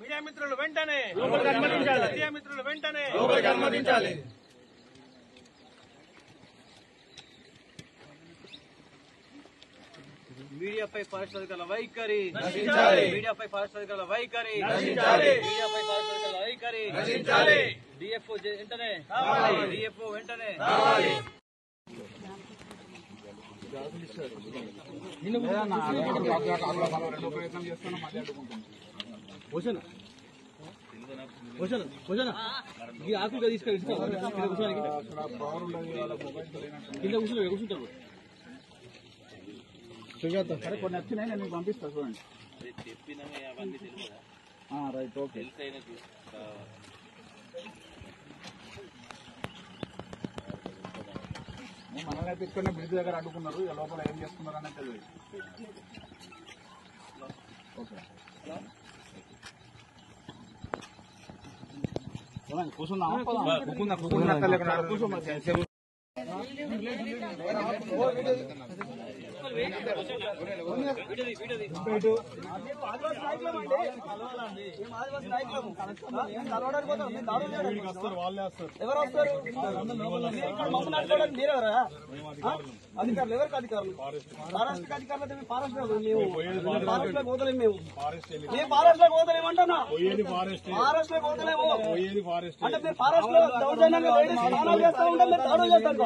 Media మిత్రులు వెంటనే media మిత్రులు వెంటనే అనుమతించాలి. మీడియాపై ఫారెస్ట్ అధికారుల వైఖరి మీడియాపై ఫారెస్ట్ అధికారుల వైఖరి మీడియాపై ఫారెస్ట్ అధికారుల వైఖరి డిఎఫ్ఓ వెంటనే డిఎఫ్ఓ వెంటనే ఈ ఆకులుగా తీసుకెళ్ళి కింద కూర్చుంటారు. సరే కొన్ని వచ్చినాయి నేను మీకు పంపిస్తా చూడండి. Right okay. మనల్ని తీసుకుని బ్రిడ్జ్ దగ్గర అడ్డుకున్నారు. లోపల ఏం చేస్తున్నారు అనేది తెలియదు. ఓకే కూర్చున్నాం కూర్చున్నా ఎవరు వస్తారు? మీరెవరా అధికారులు? ఎవరికి అధికారులు? ఫారెస్ట్ అధికారులు. ఫారెస్ట్ ఫారెస్ట్ లోకి పోతలేము మేము ఫారెస్ట్ లోకి పోతలేమంటున్నా. ఫారెస్ట్ లోకి పోతలేము అంటే మీరు ఫారెస్ట్ లో దౌర్జన్యంగా స్నానాలు చేస్తూ ఉంటే మీరు దాడులు చేస్తారు.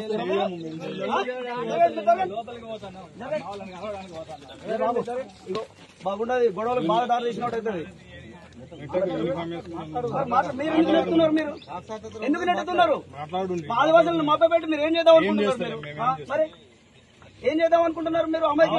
బాగుండదు గొడవలు బాగా దారి తీసినట్టు అవుతుంది. మీరు ఎందుకు నెట్టుతున్నారు? మీరు ఎందుకు నెట్టుతున్నారు? ఆదివాసులను మభ్య పెట్టి మీరు ఏం చేద్దాం అనుకుంటున్నారు? మీరు మరి ఏం చేద్దాం అనుకుంటున్నారు? మీరు అమ్మాయికి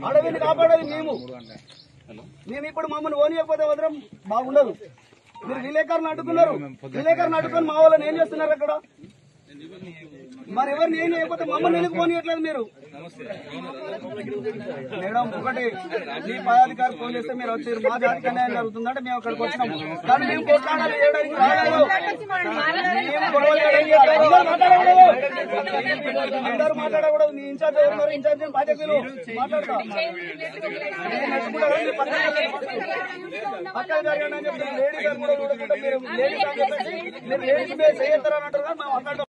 అడవిని కాపాడేది మేము ఇప్పుడు మమ్మల్ని ఓనియకపోతే వదరం బాగుండదు. మీరు విలేకరులను అడ్డుకున్నారు. విలేకరులను అడ్డుకొని మా వాళ్ళని ఏం చేస్తున్నారు అక్కడ? మరి ఎవరిని ఏం చేయకపోతే మమ్మల్ని ఎందుకు పోనీయట్లేదు మీరు? మేడం ఒకటి మీ పై అధికారి ఫోన్ చేస్తే మీరు వచ్చారు. మా జాతికి అన్యాయం జరుగుతుందంటే మేము అక్కడికి వచ్చినాం. కానీ మేము కొట్లాడాలి చేయడానికి రాలేదు. అందరూ మాట్లాడకూడదు. మీ ఇన్ఛార్జ్ ఎవరు? ఇన్ఛార్జ్ బాధ్యతలు మాట్లాడతా పక్కన జరగండి అని చెప్పి లేడీ గారు కూడా చూడకుండా మీరు లేడీస్ అని చెప్పేసి మీరు లేడీస్ మీద చేయొస్తారని అంటారు. మేము మాట్లాడతాం.